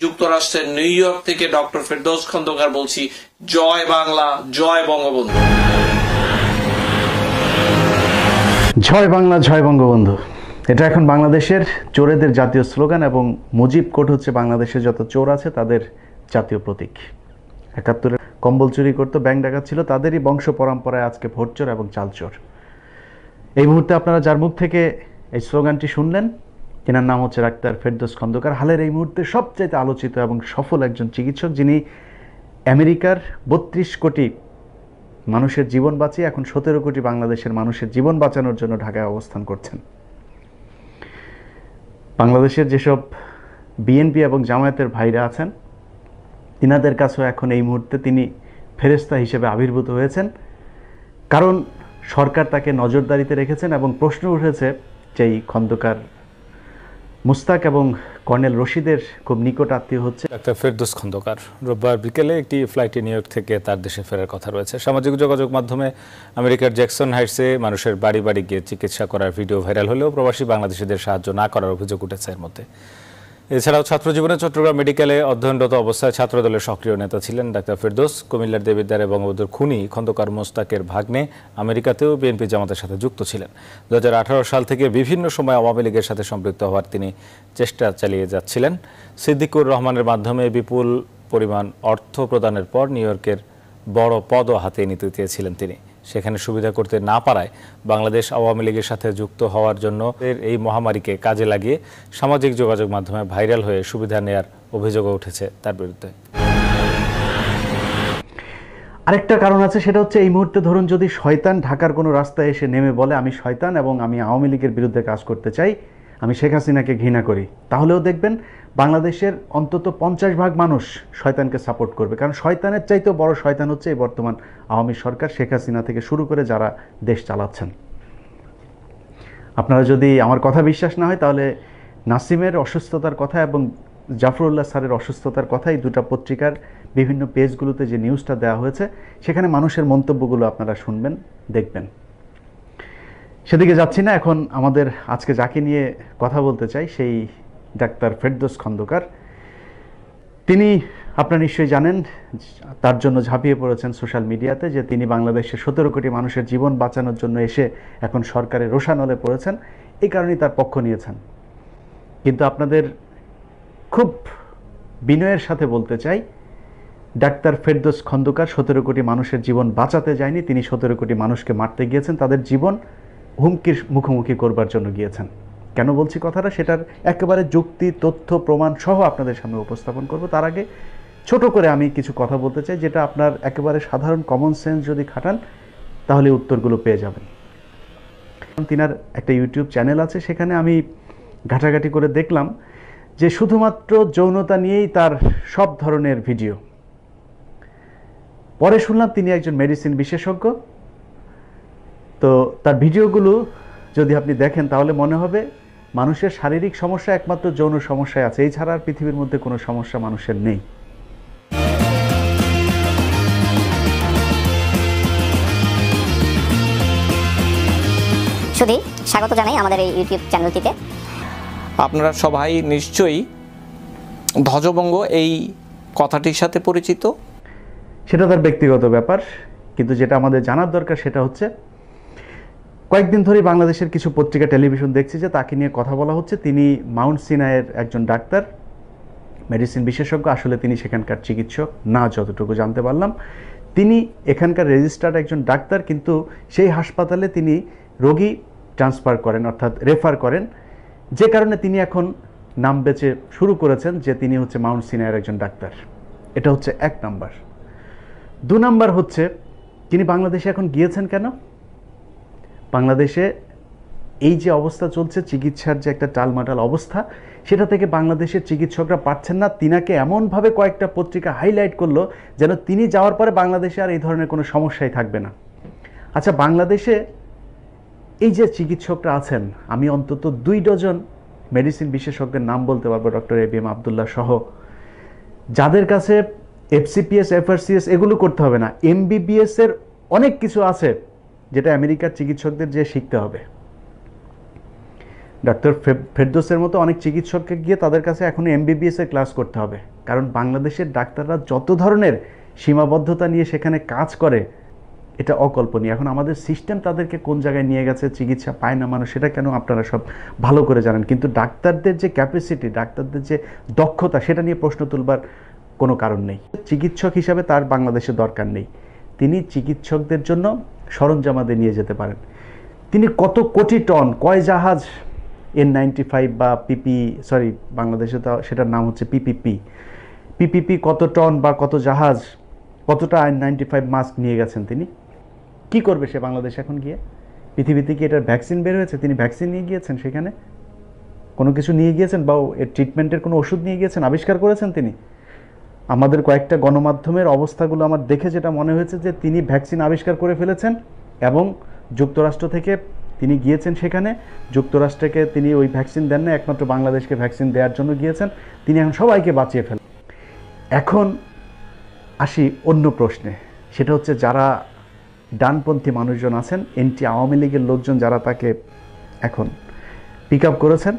যুক্তরাষ্ট্রের new York থেকে doctor Ferdous Khandakar বলছি। জয় বাংলা, জয় বঙ্গবন্ধু। জয় বাংলা, জয় বঙ্গবন্ধু। এটা এখন বাংলাদেশের চোরেদের জাতীয় স্লোগান এবং মুজিব কোড হচ্ছে বাংলাদেশে যত চোর আছে তাদের জাতীয় প্রতীক। ৭১-এ কম্বল চুরি করতো, ব্যাংক ডাকাত ছিল, তাদেরই বংশ পরম্পরায় আজকে ভোটচোর এবং চালচোর। এই মুহূর্তে আপনারা যার মুখ থেকে এই স্লোগানটি শুনলেন, তেনার নাম হচ্ছে ডাক্তার ফেরদৌস খন্দকার। হালের এই মুহূর্তে সবচাইতে আলোচিত এবং সফল একজন চিকিৎসক, যিনি আমেরিকার ৩২ কোটি মানুষের জীবন বাঁচিয়ে এখন ১৭ কোটি বাংলাদেশের মানুষের জীবন বাঁচানোর জন্য ঢাকায় অবস্থান করছেন। বাংলাদেশের যেসব বিএনপি এবং জামায়াতের ভাইরা আছেন, তিনাদের কাছেও এখন এই মুহূর্তে তিনি ফেরেশতা হিসেবে আবির্ভূত হয়েছেন, কারণ সরকার তাকে নজরদারিতে রেখেছেন এবং প্রশ্ন উঠেছে যে এই খন্দকার মুস্তাক এবং কর্নেল রশিদের খুব নিকট আত্মীয় হচ্ছে ডাক্তার ফেরদৌস খন্দকার। রোববার বিকেলে একটি ফ্লাইটে নিউ ইয়র্ক থেকে তার দেশে ফেরার কথা রয়েছে। সামাজিক যোগাযোগ মাধ্যমে আমেরিকার জ্যাকসন হাইটসে মানুষের বাড়ি বাড়ি গিয়ে চিকিৎসা করার ভিডিও ভাইরাল হলেও প্রবাসী বাংলাদেশিদের সাহায্য না করার অভিযোগ উঠেছে এর মধ্যে। এছাড়াও ছাত্রজীবনে চট্টগ্রাম মেডিকেলে অধ্যয়নরত অবস্থায় ছাত্রদলের সক্রিয় নেতা ছিলেন ডাক্তার ফেরদৌস। কুমিল্লার দেবিদ্বারে বঙ্গবন্ধুর খুনি খন্দকার মোস্তাকের ভাগ্নে আমেরিকাতেও বিএনপি জামাতের সাথে যুক্ত ছিলেন। ২০১৮ সাল থেকে বিভিন্ন সময় আওয়ামী লীগের সাথে সম্পৃক্ত হওয়ার তিনি চেষ্টা চালিয়ে যাচ্ছিলেন। সিদ্দিকুর রহমানের মাধ্যমে বিপুল পরিমাণ অর্থ প্রদানের পর নিউ ইয়র্কের বড় পদও হাতে নিতে চেয়েছিলেন তিনি। সেখানে সুবিধা করতে না পারায় বাংলাদেশ আওয়ামী লীগের সাথে যুক্ত হওয়ার জন্য এই মহামারীকে কাজে লাগিয়ে সামাজিক যোগাযোগ মাধ্যমে ভাইরাল হয়ে সুবিধা নেয়ার অভিযোগও উঠেছে তার বিরুদ্ধে। আরেকটা কারণ আছে, সেটা হচ্ছে এই মুহূর্তে ধরুন যদি শয়তান ঢাকার কোনো রাস্তায় এসে নেমে বলে আমি শয়তান এবং আমি আওয়ামী লীগের বিরুদ্ধে কাজ করতে চাই, আমি শেখ হাসিনাকে ঘৃণা করি, তাহলেও দেখবেন বাংলাদেশের অন্তত ৫০% মানুষ শয়তানকে সাপোর্ট করবে, কারণ শয়তানের চাইতেও বড় শয়তান হচ্ছে এই বর্তমান আওয়ামী সরকার, শেখ হাসিনা থেকে শুরু করে যারা দেশ চালাচ্ছেন। আপনারা যদি আমার কথা বিশ্বাস না হয় তাহলে নাসিমের অসুস্থতার কথা এবং জাফরুল্লাহ স্যারের অসুস্থতার কথা, এই দুটা পত্রিকার বিভিন্ন পেজগুলোতে যে নিউজটা দেওয়া হয়েছে সেখানে মানুষের মন্তব্যগুলো আপনারা শুনবেন, দেখবেন। সেদিকে যাচ্ছি না, এখন আমাদের আজকে যাকে নিয়ে কথা বলতে চাই সেই ডাক্তার ফেরদৌস খন্দকার। তিনি আপনারা নিশ্চয়ই জানেন, তার জন্য ঝাঁপিয়ে পড়েছেন সোশ্যাল মিডিয়াতে যে তিনি বাংলাদেশের ১৭ কোটি মানুষের জীবন বাঁচানোর জন্য এসে এখন সরকারের রোষানলে পড়েছেন, এই কারণেই তার পক্ষ নিয়েছেন। কিন্তু আপনাদের খুব বিনয়ের সাথে বলতে চাই, ডাক্তার ফেরদৌস খন্দকার ১৭ কোটি মানুষের জীবন বাঁচাতে যায়নি, তিনি ১৭ কোটি মানুষকে মারতে গিয়েছেন, তাদের জীবন হুমকির মুখোমুখি করবার জন্য গিয়েছেন। কেন বলছি কথাটা, সেটার একেবারে যুক্তি, তথ্য, প্রমাণ সহ আপনাদের সামনে উপস্থাপন করব। তার আগে ছোট করে আমি কিছু কথা বলতে চাই, যেটা আপনার একেবারে সাধারণ কমন সেন্স যদি খাটান তাহলে উত্তরগুলো পেয়ে যাবেন। তিনার একটা ইউটিউব চ্যানেল আছে, সেখানে আমি ঘাটাঘাটি করে দেখলাম যে শুধুমাত্র যৌনতা নিয়েই তার সব ধরনের ভিডিও। পরে শুনলাম তিনি একজন মেডিসিন বিশেষজ্ঞ। তো তার ভিডিওগুলো যদি আপনি দেখেন তাহলে মনে হবে মানুষের শারীরিক সমস্যা একমাত্র যৌন সমস্যায় আছে, এছাড়া আর পৃথিবীর মধ্যে কোনো সমস্যা মানুষের নেই। শুধু স্বাগত জানাই আমাদের এই ইউটিউব চ্যানেলটিতে। আপনারা সবাই নিশ্চয়ই ধ্বজভঙ্গ এই কথাটির সাথে পরিচিত। সেটা তার ব্যক্তিগত ব্যাপার, কিন্তু যেটা আমাদের জানার দরকার সেটা হচ্ছে কয়েকদিন ধরেই বাংলাদেশের কিছু পত্রিকা, টেলিভিশন দেখছি যে তাকে নিয়ে কথা বলা হচ্ছে। তিনি মাউন্ট সিনাইয়ের একজন ডাক্তার, মেডিসিন বিশেষজ্ঞ। আসলে তিনি সেখানকার চিকিৎসক না, যতটুকু জানতে পারলাম। তিনি এখানকার রেজিস্টার্ড একজন ডাক্তার, কিন্তু সেই হাসপাতালে তিনি রোগী ট্রান্সফার করেন, অর্থাৎ রেফার করেন, যে কারণে তিনি এখন নাম বেচে শুরু করেছেন যে তিনি হচ্ছে মাউন্ট সিনাইয়ের একজন ডাক্তার। এটা হচ্ছে ১ নাম্বার। ২ নাম্বার হচ্ছে তিনি বাংলাদেশে এখন গিয়েছেন কেন? বাংলাদেশে এই যে অবস্থা চলছে, চিকিৎসার যে একটা টালমাটাল অবস্থা, সেটা থেকে বাংলাদেশের চিকিৎসকরা পারছেন না। তিনাকে এমনভাবে কয়েকটা পত্রিকা হাইলাইট করলো যেন তিনি যাওয়ার পরে বাংলাদেশে আর এই ধরনের কোনো সমস্যাই থাকবে না। আচ্ছা, বাংলাদেশে এই যে চিকিৎসকরা আছেন, আমি অন্তত ২ ডজন মেডিসিন বিশেষজ্ঞের নাম বলতে পারবো, ডক্টর এবিএম আবদুল্লাহ সহ, যাদের কাছে এফসিপিএস, এফআরসিএস এগুলো করতে হবে না, এমবিবিএস এর অনেক কিছু আছে যেটা আমেরিকার চিকিৎসকদের যে শিখতে হবে। ডাক্তার ফেরদৌসের মতো অনেক চিকিৎসককে গিয়ে তাদের কাছে এখনো MBBS এর ক্লাস করতে হবে, কারণ বাংলাদেশের ডাক্তাররা যত ধরনের সীমাবদ্ধতা নিয়ে সেখানে কাজ করে এটা অকল্পনীয়। এখন আমাদের সিস্টেম তাদেরকে কোন জায়গায় নিয়ে গেছে, চিকিৎসা পায় না মানুষ, সেটা কেন আপনারা সব ভালো করে জানেন, কিন্তু ডাক্তারদের যে ক্যাপাসিটি, ডাক্তারদের যে দক্ষতা, সেটা নিয়ে প্রশ্ন তুলবার কোনো কারণ নেই। চিকিৎসক হিসাবে তার বাংলাদেশে দরকার নেই, তিনি চিকিৎসকদের জন্য সরঞ্জামাদি নিয়ে যেতে পারেন। তিনি কত কোটি টন, কয় জাহাজ N95 বা বাংলাদেশে তো সেটার নাম হচ্ছে পিপিপি কত টন বা কত জাহাজ, কতটা N95 মাস্ক নিয়ে গেছেন তিনি। কি করবে সে বাংলাদেশ এখন গিয়ে? পৃথিবীতে কি এটার ভ্যাকসিন বের হয়েছে? তিনি ভ্যাকসিন নিয়ে গিয়েছেন, সেখানে কোনো কিছু নিয়ে গিয়েছেন বা এর ট্রিটমেন্টের কোনো ওষুধ নিয়ে গিয়েছেন, আবিষ্কার করেছেন তিনি? আমাদের কয়েকটা গণমাধ্যমের অবস্থাগুলো আমার দেখে যেটা মনে হয়েছে যে তিনি ভ্যাকসিন আবিষ্কার করে ফেলেছেন এবং যুক্তরাষ্ট্র থেকে তিনি গিয়েছেন, সেখানে যুক্তরাষ্ট্রকে তিনি ওই ভ্যাকসিন দেন না, একমাত্র বাংলাদেশকে ভ্যাকসিন দেওয়ার জন্য গিয়েছেন। তিনি এখন সবাইকে বাঁচিয়ে ফেলেন। এখন আসি অন্য প্রশ্নে, সেটা হচ্ছে যারা ডানপন্থী মানুষজন আছেন, আওয়ামী লীগের লোকজন যারা তাকে এখন পিক আপ করেছেন,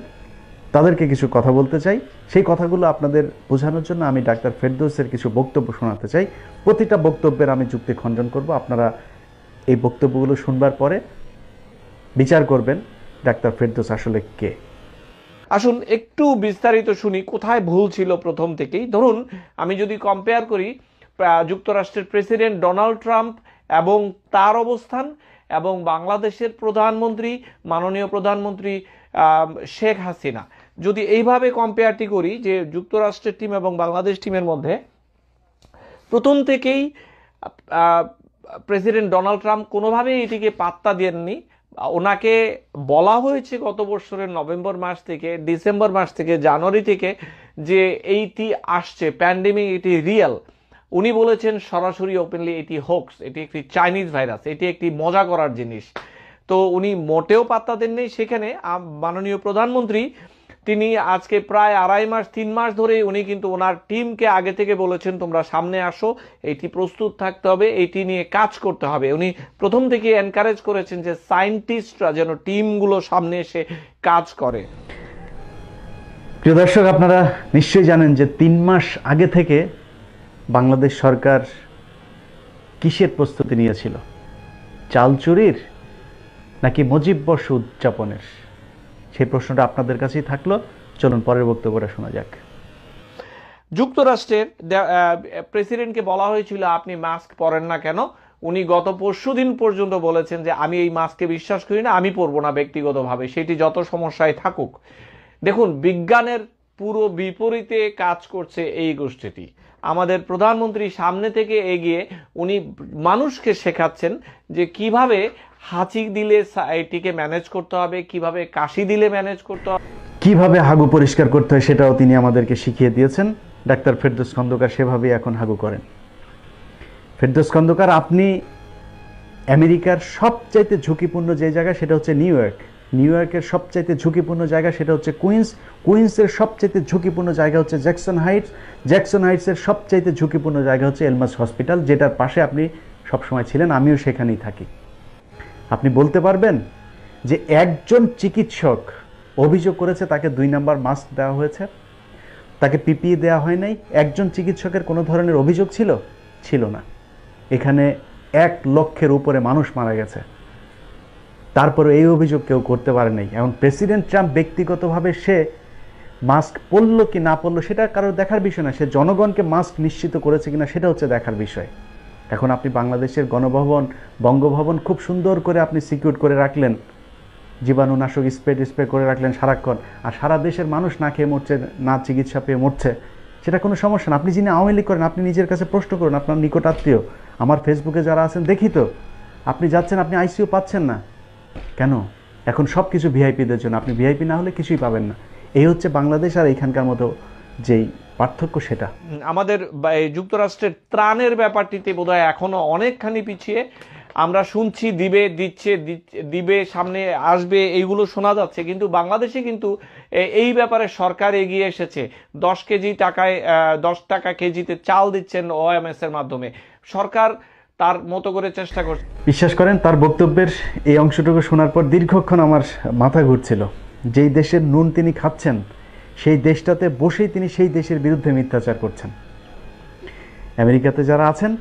তাদেরকে কিছু কথা বলতে চাই। সেই কথাগুলো আপনাদের বোঝানোর জন্য আমি ডাক্তার ফেরদৌসের কিছু বক্তব্য শোনাতে চাই। প্রতিটা বক্তব্যের আমি যুক্তি খণ্ডন করব। আপনারা এই বক্তব্যগুলো শুনবার পরে বিচার করবেন ডাক্তার ফেরদৌস আসলে কে। আসুন একটু বিস্তারিত শুনি কোথায় ভুল ছিল প্রথম থেকেই। ধরুন আমি যদি কম্পেয়ার করি যুক্তরাষ্ট্রের প্রেসিডেন্ট ডোনাল্ড ট্রাম্প এবং তার অবস্থান এবং বাংলাদেশের প্রধানমন্ত্রী, মাননীয় প্রধানমন্ত্রী শেখ হাসিনা, যদি এইভাবে কম্পেয়ারটি করি যে যুক্তরাষ্ট্রের টিম এবং বাংলাদেশ টিমের মধ্যে, প্রথম থেকেই প্রেসিডেন্ট ডোনাল্ড ট্রাম্প কোনোভাবেই এটিকে পাত্তা দেননি। ওনাকে বলা হয়েছে গত বছরের নভেম্বর মাস থেকে, ডিসেম্বর মাস থেকে, জানুয়ারি থেকে যে এইটি আসছে, প্যান্ডেমিক, এটি রিয়েল। উনি বলেছেন সরাসরি ওপেনলি এটি হোক্স, এটি একটি চাইনিজ ভাইরাস, এটি একটি মজা করার জিনিস। তো উনি মোটেও পাত্তা দেননি। সেখানে মাননীয় প্রধানমন্ত্রী তিনি আজকে প্রায় 2.5 মাস 3 মাস ধরে উনি কিন্তু ওনার টিমকে আগে থেকে বলেছেন তোমরা সামনে আসো, এটি প্রস্তুত থাকতে হবে, এটি নিয়ে কাজ করতে হবে। উনি প্রথম থেকে এনকারেজ করেছেন যে সায়েন্টিস্টরা যেন টিমগুলো সামনে এসে কাজ করে। প্রিয় দর্শক, আপনারা নিশ্চয়ই জানেন যে 3 মাস আগে থেকে বাংলাদেশ সরকার কিসের প্রস্তুতি নিয়েছিল? চাল চুরির নাকি মুজিববর্ষ উদযাপনের? সেই প্রশ্নটা আপনাদের কাছেই থাকলো। চলুন পরের বক্তব্যটা শোনা যাক। যুক্তরাষ্ট্রের প্রেসিডেন্টকে বলা হয়েছিল আপনি মাস্ক পরেন না কেন? উনি গত পরশুদিন পর্যন্ত বলেছেন যে আমি এই মাস্কে বিশ্বাস করি না, আমি পরবো না ব্যক্তিগতভাবে, সেটি যত সমস্যায় থাকুক। দেখুন, বিজ্ঞানের পুরো বিপরীতে কাজ করছে এই গোষ্ঠীটি। আমাদের প্রধানমন্ত্রী সামনে থেকে এগিয়ে উনি মানুষকে শেখাচ্ছেন যে কিভাবে হাঁচি দিলে এটিকে ম্যানেজ করতে হবে, কিভাবে কাশি দিলে ম্যানেজ করতে হবে, কিভাবে হাগু পরিষ্কার করতে হয় সেটাও তিনি আমাদেরকে শিখিয়ে দিয়েছেন। ডাক্তার ফেরদৌস খন্দকার সেভাবেই এখন হাগু করেন। ফেরদৌস খন্দকার, আপনি আমেরিকার সবচাইতে ঝুঁকিপূর্ণ যে জায়গা সেটা হচ্ছে নিউ ইয়র্ক, নিউ ইয়র্কের সবচাইতে ঝুঁকিপূর্ণ জায়গা সেটা হচ্ছে কুইন্স, কুইন্সের সবচাইতে ঝুঁকিপূর্ণ জায়গা হচ্ছে জ্যাকসন হাইটস, জ্যাকসন হাইটসের সবচাইতে ঝুঁকিপূর্ণ জায়গা হচ্ছে এলমাস হসপিটাল, যেটার পাশে আপনি সবসময় ছিলেন, আমিও সেখানেই থাকি। আপনি বলতে পারবেন যে একজন চিকিৎসক অভিযোগ করেছে তাকে 2 নাম্বার মাস্ক দেওয়া হয়েছে, তাকে পিপিই দেওয়া হয় নাই? একজন চিকিৎসকের কোনো ধরনের অভিযোগ ছিল? ছিল না। এখানে 1 লক্ষের উপরে মানুষ মারা গেছে, তারপরে এই অভিযোগ কেউ করতে পারে নাই। এবং প্রেসিডেন্ট ট্রাম্প ব্যক্তিগতভাবে সে মাস্ক পরলো কি না পরলো সেটা কারোর দেখার বিষয় না, সে জনগণকে মাস্ক নিশ্চিত করেছে কিনা সেটা হচ্ছে দেখার বিষয়। এখন আপনি বাংলাদেশের গণভবন, বঙ্গভবন খুব সুন্দর করে আপনি সিকিউর করে রাখলেন, জীবাণুনাশক স্প্রে করে রাখলেন সারাক্ষণ, আর সারা দেশের মানুষ না খেয়ে মরছে, না চিকিৎসা পেয়ে মরছে, সেটা কোনো সমস্যা না। আপনি যিনি আওয়ামী লীগ করেন, আপনি নিজের কাছে প্রশ্ন করুন, আপনার নিকট আত্মীয়, আমার ফেসবুকে যারা আছেন দেখি তো, আপনি যাচ্ছেন, আপনি আইসিইউ পাচ্ছেন না কেন? এখন সব কিছু ভিআইপিদের জন্য, আপনি ভিআইপি না হলে কিছুই পাবেন না। এই হচ্ছে বাংলাদেশ আর এইখানকার মতো যেই পার্থক্য সেটা। আমাদের যুক্তরাষ্ট্রের ত্রাণের ব্যাপারটিতে বোধহয় এখনো অনেকখানি পিছিয়ে। আমরা শুনছি দিবে, সামনে আসবে, এইগুলো শোনা যাচ্ছে, কিন্তু বাংলাদেশে কিন্তু এই ব্যাপারে সরকার এগিয়ে এসেছে। 10 টাকা কেজিতে চাল দিচ্ছেন OMS এর মাধ্যমে। সরকার তার মতো করে চেষ্টা করছে। বিশ্বাস করেন, তার বক্তব্যের এই অংশটুকু শোনার পর দীর্ঘক্ষণ আমার মাথা ঘুরছিল। যেই দেশের নুন তিনি খাচ্ছেন সেই দেশটাতে বসেই তিনি সেই দেশের বিরুদ্ধে মিথ্যাচার করছেন। আমেরিকাতে যারা আছেন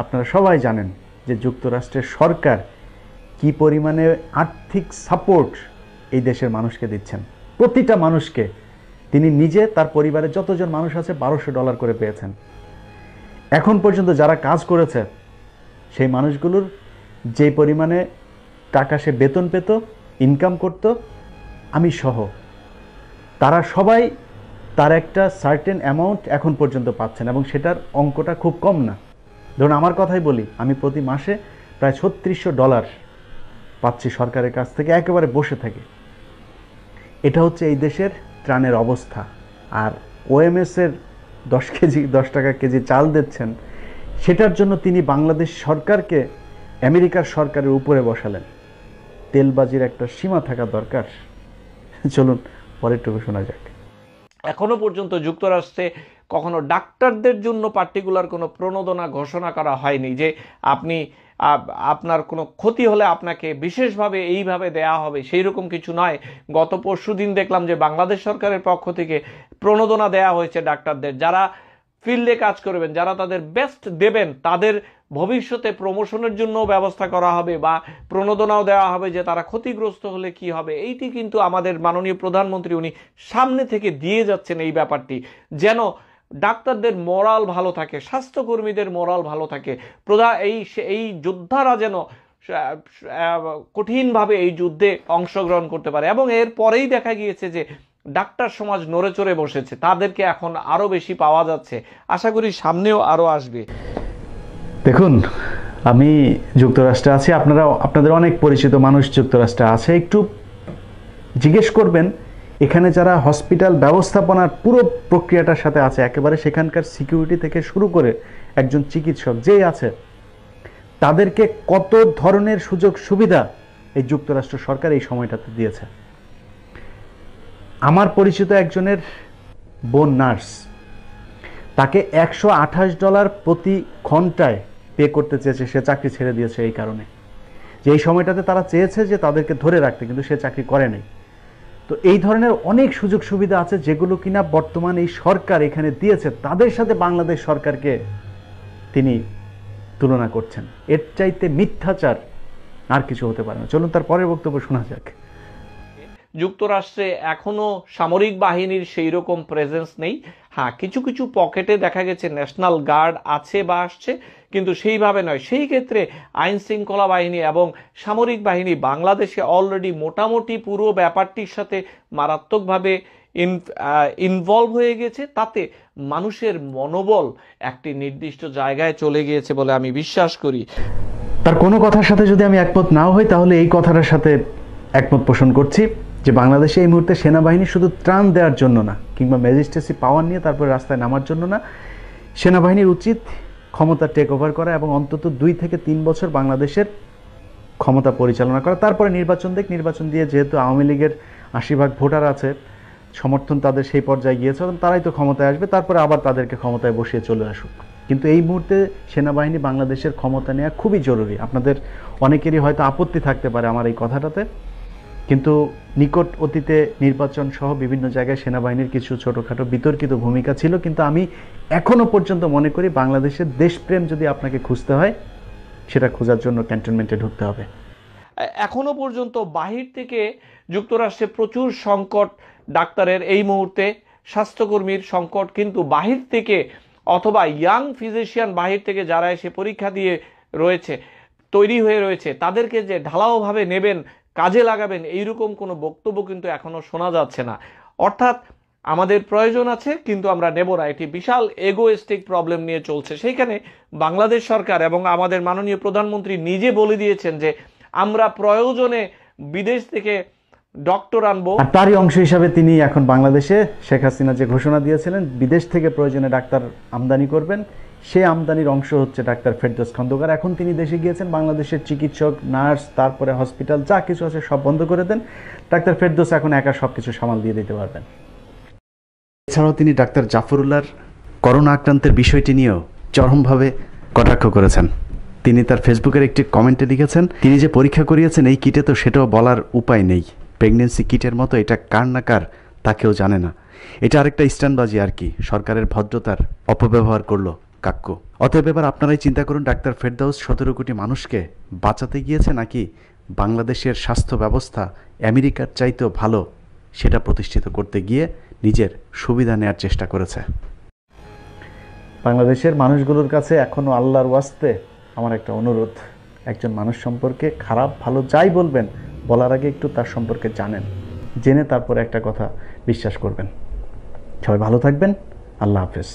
আপনারা সবাই জানেন যে যুক্তরাষ্ট্রের সরকার কি পরিমাণে আর্থিক সাপোর্ট এই দেশের মানুষকে দিচ্ছেন। প্রতিটা মানুষকে তিনি নিজে তার পরিবারে যতজন মানুষ আছে $1200 করে পেয়েছেন। এখন পর্যন্ত যারা কাজ করেছে সেই মানুষগুলোর যে পরিমাণে টাকা সে বেতন পেত, ইনকাম করত, আমি সহ, তারা সবাই তার একটা সার্টেন অ্যামাউন্ট এখন পর্যন্ত পাচ্ছেন এবং সেটার অঙ্কটা খুব কম না। ধরুন আমার কথাই বলি, আমি প্রতি মাসে প্রায় $3600 পাচ্ছি সরকারের কাছ থেকে একেবারে বসে থেকে। এটা হচ্ছে এই দেশের ত্রাণের অবস্থা। আর ওএমএসের 10 টাকা কেজি চাল দিচ্ছেন, সেটার জন্য তিনি বাংলাদেশ সরকারকে আমেরিকার সরকারের উপরে বসালেন। তেলবাজির একটা সীমা থাকা দরকার। চলুন পরেরটুকু শোনা যাক। এখনো পর্যন্ত যুক্তরাষ্ট্রে কখনো ডাক্তারদের জন্য পার্টিকুলার কোনো প্রণোদনা ঘোষণা করা হয়নি যে আপনি আপনার কোনো ক্ষতি হলে আপনাকে বিশেষভাবে এইভাবে দেয়া হবে, সেই রকম কিছু নয়। গত পরশুদিন দেখলাম যে বাংলাদেশ সরকারের পক্ষ থেকে প্রণোদনা দেয়া হয়েছে ডাক্তারদের, যারা ফিল্ডে কাজ করবেন, যারা তাদের বেস্ট দেবেন, তাদের ভবিষ্যতে প্রমোশনের জন্য ব্যবস্থা করা হবে বা প্রণোদনাও দেওয়া হবে যে তারা ক্ষতিগ্রস্ত হলে কি হবে। এইটি কিন্তু আমাদের মাননীয় প্রধানমন্ত্রী উনি সামনে থেকে দিয়ে যাচ্ছেন এই ব্যাপারটি, যেন ডাক্তারদের মোরাল ভালো থাকে, স্বাস্থ্যকর্মীদের মোরাল ভালো থাকে, এই যোদ্ধারা যেন কঠিনভাবে এই যুদ্ধে অংশগ্রহণ করতে পারে। এবং এর পরেই দেখা গিয়েছে যে ডাক্তার সমাজ নড়ে চড়ে বসেছে, তাদেরকে এখন আরো বেশি পাওয়া যাচ্ছে, আশা করি সামনেও আরো আসবে। দেখুন, আমি যুক্তরাষ্ট্রে আছি, আপনাদের অনেক পরিচিত মানুষ যুক্তরাষ্ট্রে আছে। একটু জিজ্ঞেস করবেন এখানে যারা হসপিটাল ব্যবস্থাপনার পুরো প্রক্রিয়াটার সাথে আছে, একেবারে সেখানকার সিকিউরিটি থেকে শুরু করে একজন চিকিৎসক যেই আছে, তাদেরকে কত ধরনের সুযোগ সুবিধা এই যুক্তরাষ্ট্র সরকার এই সময়টাতে দিয়েছে। আমার পরিচিত একজনের বোন নার্স, তাকে $128 প্রতি ঘন্টায় পে করতে চেয়েছে, সে চাকরি ছেড়ে দিয়েছে এই কারণে যে এই সময়টাতে তারা চেয়েছে যে তাদেরকে ধরে রাখতে, কিন্তু সে চাকরি করে নাই। তো এই ধরনের অনেক সুযোগ সুবিধা আছে যেগুলো কিনা বর্তমান এই সরকার এখানে দিয়েছে, তাদের সাথে বাংলাদেশ সরকারকে তিনি তুলনা করছেন। এর চাইতে মিথ্যাচার আর কিছু হতে পারে না। চলুন তার পরের বক্তব্য শোনা যাক। যুক্তরাষ্ট্রে এখনো সামরিক বাহিনীর সেই রকম প্রেজেন্স নেই। হ্যাঁ, কিছু কিছু পকেটে দেখা গেছে ন্যাশনাল গার্ড আছে বা আসছে, কিন্তু সেইভাবে নয়। সেই ক্ষেত্রে আইন শৃঙ্খলা বাহিনী এবং সামরিক বাহিনী বাংলাদেশে অলরেডি মোটামুটি পুরো ব্যাপারটির সাথে মারাত্মকভাবে ইনভলভ হয়ে গেছে। তাতে মানুষের মনোবল একটি নির্দিষ্ট জায়গায় চলে গিয়েছে বলে আমি বিশ্বাস করি। তার কোনো কথার সাথে যদি আমি একমত নাও হই, তাহলে এই কথাটার সাথে একমত পোষণ করছি যে বাংলাদেশে এই মুহূর্তে সেনাবাহিনী শুধু ত্রাণ দেওয়ার জন্য না, কিংবা ম্যাজিস্ট্রেসি পাওয়ার নিয়ে তারপরে রাস্তায় নামার জন্য না, সেনাবাহিনীর উচিত ক্ষমতা টেক ওভার করা এবং অন্তত 2 থেকে 3 বছর বাংলাদেশের ক্ষমতা পরিচালনা করা। তারপরে নির্বাচন দিয়ে, যেহেতু আওয়ামী লীগের 80% ভোটার আছে, সমর্থন তাদের সেই পর্যায়ে গিয়েছে, তারাই তো ক্ষমতায় আসবে, তারপরে আবার তাদেরকে ক্ষমতায় বসিয়ে চলে আসুক। কিন্তু এই মুহূর্তে সেনাবাহিনী বাংলাদেশের ক্ষমতা নেওয়া খুবই জরুরি। আপনাদের অনেকেরই হয়তো আপত্তি থাকতে পারে আমার এই কথাটাতে, কিন্তু নিকট অতীতে নির্বাচন সহ বিভিন্ন জায়গায় সেনাবাহিনীর কিছু ছোটোখাটো বিতর্কিত ভূমিকা ছিল। কিন্তু আমি এখনো পর্যন্ত মনে করি বাংলাদেশের দেশপ্রেম যদি আপনাকে খুঁজতে হয়, সেটা খোঁজার জন্য ক্যান্টনমেন্টে ঢুকতে হবে। এখনো পর্যন্ত বাহির থেকে যুক্তরাষ্ট্রে প্রচুর সংকট, ডাক্তারের এই মুহূর্তে স্বাস্থ্যকর্মীর সংকট, কিন্তু বাহির থেকে অথবা ইয়াং ফিজিশিয়ান বাহির থেকে যারা এসে পরীক্ষা দিয়ে রয়েছে, তৈরি হয়ে রয়েছে, তাদেরকে যে ঢালাওভাবে নেবেন, কাজে লাগাবেন, এইরকম কোনো বক্তব্য কিন্তু এখনো শোনা যাচ্ছে না। অর্থাৎ আমাদের প্রয়োজন আছে কিন্তু আমরা নেব না, এটি বিশাল এগোইস্টিক প্রবলেম নিয়ে চলছে। সেইখানে বাংলাদেশ সরকার এবং আমাদের মাননীয় প্রধানমন্ত্রী নিজে বলে দিয়েছেন যে আমরা প্রয়োজনে বিদেশ থেকে ডক্টর আনবো। আর তারই অংশ হিসাবে তিনি এখন বাংলাদেশে শেখ হাসিনা যে ঘোষণা দিয়েছিলেন বিদেশ থেকে প্রয়োজনে ডাক্তার আমদানি করবেন, সে আমদানির অংশ হচ্ছে ডাক্তার ফেরদৌস খন্দকার। এখন তিনি দেশে গিয়েছেন, বাংলাদেশের চিকিৎসক, নার্স, তারপরে হসপিটাল যা কিছু আছে সব বন্ধ করে দেন। ডাক্তার ফেরদৌস এখন একা সবকিছু সামাল দিয়ে দিতে পারবেন। এছাড়াও তিনি ডাক্তার জাফরুল্লাহর করোনা আক্রান্তের বিষয়টি নিয়েও চরমভাবে কটাক্ষ করেছেন। তিনি তার ফেসবুকের একটি কমেন্টে লিখেছেন, তিনি যে পরীক্ষা করিয়েছেন এই কিটে, তো সেটাও বলার উপায় নেই। প্রেগনেন্সি কিটের মতো এটা কার না কার তা কেউ জানে না। এটা আরেকটা স্ট্যান্ডবাজি আর কি, সরকারের ভদ্রতার অপব্যবহার করলো কাক্কু। অতএব এবার আপনারাই চিন্তা করুন, ডাক্তার ফেরদাউস 17 কোটি মানুষকে বাঁচাতে গিয়েছে নাকি বাংলাদেশের স্বাস্থ্য ব্যবস্থা আমেরিকার চাইতেও ভালো সেটা প্রতিষ্ঠিত করতে গিয়ে নিজের সুবিধা নেয়ার চেষ্টা করেছে। বাংলাদেশের মানুষগুলোর কাছে এখনও আল্লাহর ওয়াস্তে আমার একটা অনুরোধ, একজন মানুষ সম্পর্কে খারাপ ভালো যাই বলবেন, বলার আগে একটু তার সম্পর্কে জানেন, জেনে তারপরে একটা কথা বিশ্বাস করবেন। সবাই ভালো থাকবেন, আল্লাহ হাফেজ।